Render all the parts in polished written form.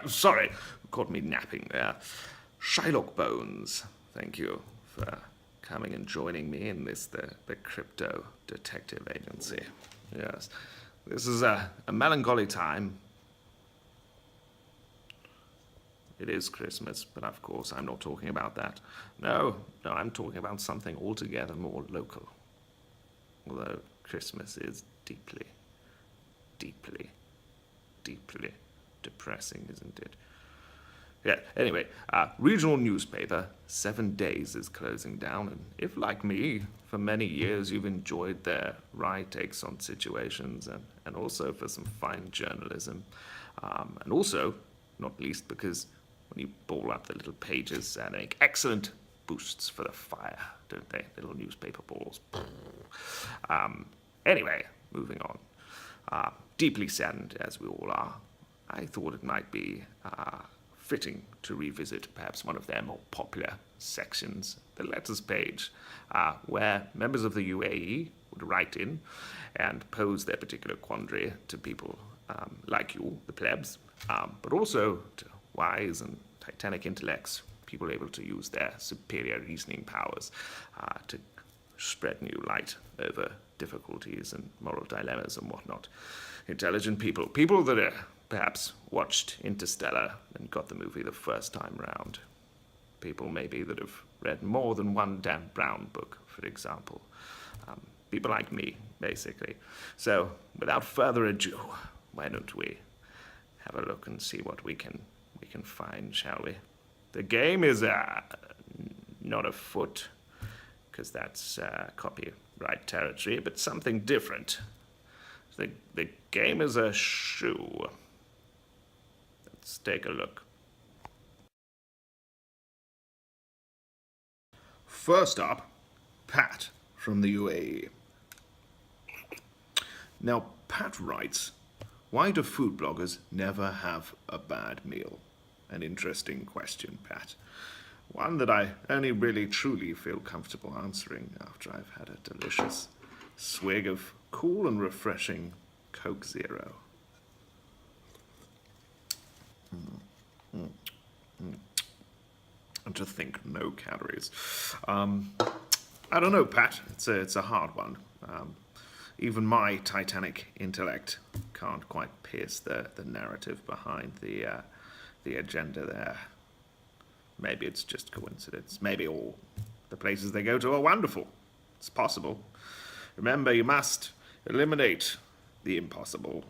Sorry, caught me napping there. Shylock Bones, thank you for coming and joining me in the Crypto-Detective Agency. Yes, this is a melancholy time. It is Christmas, but of course I'm not talking about that. No, I'm talking about something altogether more local. Although Christmas is deeply, deeply, deeply depressing, isn't it? Yeah, anyway, regional newspaper, 7 Days is closing down, and if, like me, for many years you've enjoyed their wry takes on situations and also for some fine journalism, and also, not least because when you ball up the little pages, they make excellent boosts for the fire, don't they? Little newspaper balls. Anyway, moving on. Deeply saddened as we all are, I thought it might be fitting to revisit perhaps one of their more popular sections, the letters page, where members of the UAE would write in and pose their particular quandary to people like you, the plebs, but also to wise and titanic intellects, people able to use their superior reasoning powers to spread new light over difficulties and moral dilemmas and whatnot. Intelligent people, people that are perhaps watched Interstellar and got the movie the first time round. People maybe that have read more than one Dan Brown book, for example. People like me, basically. So, without further ado, why don't we have a look and see what we can find, shall we? The game is not afoot, because that's copyright territory, but something different. The game is a shoe. Let's take a look. First up, Pat from the UAE. Now, Pat writes, why do food bloggers never have a bad meal? An interesting question, Pat. One that I only really truly feel comfortable answering after I've had a delicious swig of cool and refreshing Coke Zero. And to think, no calories. I don't know, Pat. It's a hard one. Even my titanic intellect can't quite pierce the narrative behind the agenda there. Maybe it's just coincidence. Maybe all the places they go to are wonderful. It's possible. Remember, you must eliminate the impossible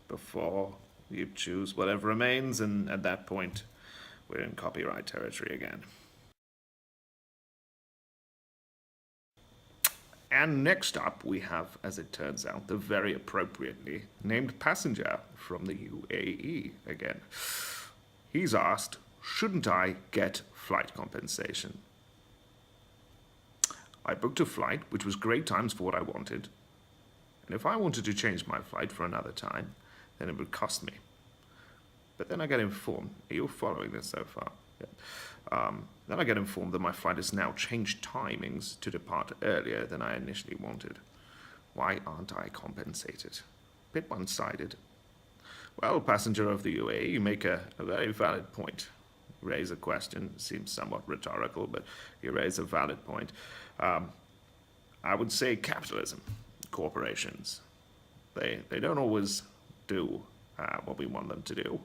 before you choose whatever remains, and at that point, we're in copyright territory again. And next up, we have, as it turns out, the very appropriately named passenger from the UAE again. He's asked, shouldn't I get flight compensation? I booked a flight, which was great times for what I wanted. And if I wanted to change my flight for another time, then it would cost me. But then I get informed, are you following this so far? Yeah. Then I get informed that my flight has now changed timings to depart earlier than I initially wanted. Why aren't I compensated? Bit one-sided. Well, passenger of the UAE, you make a very valid point. You raise a question, seems somewhat rhetorical, but you raise a valid point. I would say capitalism, corporations, they don't always do what we want them to do.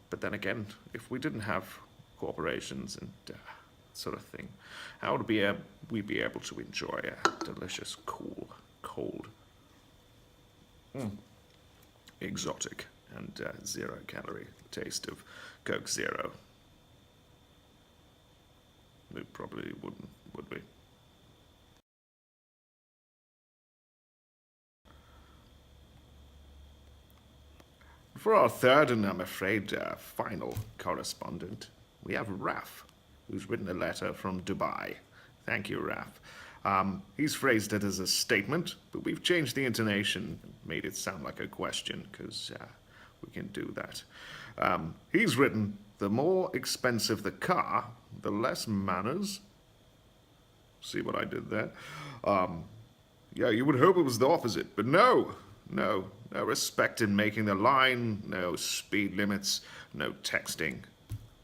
But then again, if we didn't have corporations and sort of thing, how would we be able to enjoy a delicious, cool, cold, exotic, and zero-calorie taste of Coke Zero? We probably wouldn't, would we? For our third and I'm afraid final correspondent, we have Raf, who's written a letter from Dubai. Thank you, Raf. He's phrased it as a statement, but we've changed the intonation and made it sound like a question, because we can do that. He's written, the more expensive the car, the less manners. See what I did there? Yeah, you would hope it was the opposite, but no, No respect in making the line, no speed limits, no texting.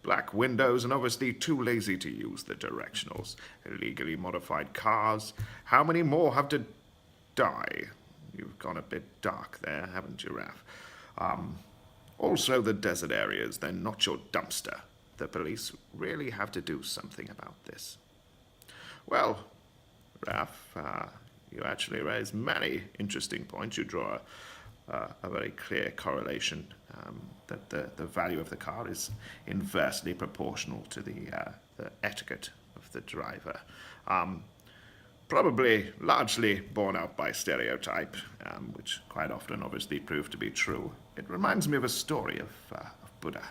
Black windows and obviously too lazy to use the directionals. Illegally modified cars. How many more have to die? You've gone a bit dark there, haven't you, Raph? Also, the desert areas, they're not your dumpster. The police really have to do something about this. Well, Raph, you actually raise many interesting points. You draw a very clear correlation that the value of the car is inversely proportional to the etiquette of the driver. Probably largely borne out by stereotype, which quite often obviously proved to be true. It reminds me of a story of Buddha.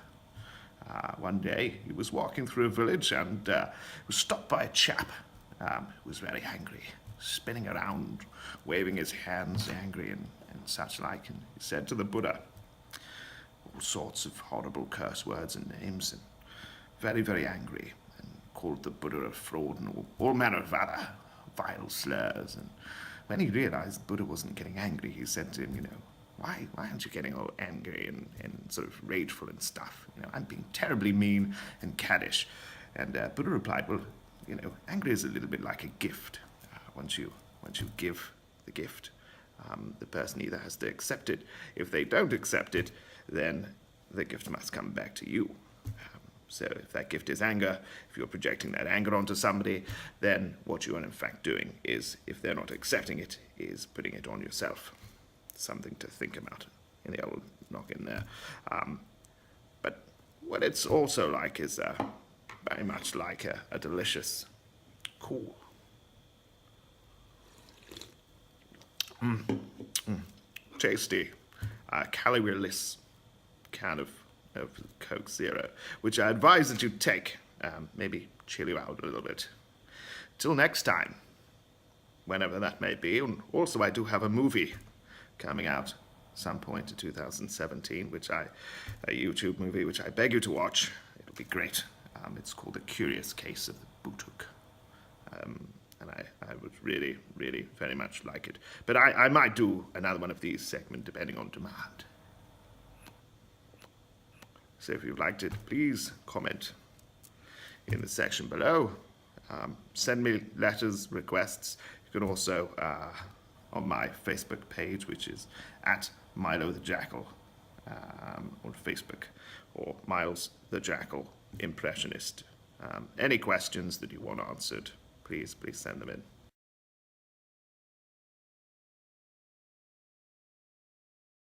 One day he was walking through a village and was stopped by a chap who was very angry, spinning around, waving his hands, angry and such like. And he said to the Buddha all sorts of horrible curse words and names, and very, very angry, and called the Buddha a fraud and all manner of other vile slurs. And when he realized Buddha wasn't getting angry, he said to him, why aren't you getting all angry and sort of rageful and stuff? I'm being terribly mean and caddish. And Buddha replied, well, anger is a little bit like a gift. Once you give the gift, the person either has to accept it. If they don't accept it, then the gift must come back to you. So if that gift is anger, if you're projecting that anger onto somebody, then what you are in fact doing is, if they're not accepting it, is putting it on yourself. Something to think about in the old noggin there. But what it's also like is very much like a delicious, cool, tasty, calorie-less can of Coke Zero, which I advise that you take. Maybe chill you out a little bit. Till next time, whenever that may be. And also, I do have a movie coming out some point in 2017, a YouTube movie, which I beg you to watch. It'll be great. It's called The Curious Case of the Bootuk. And I would really, really very much like it. But I might do another one of these segments depending on demand. So if you've liked it, please comment in the section below. Send me letters, requests. You can also, on my Facebook page, which is at Milo the Jackal on Facebook, or Miles the Jackal Impressionist. Any questions that you want answered, please send them in.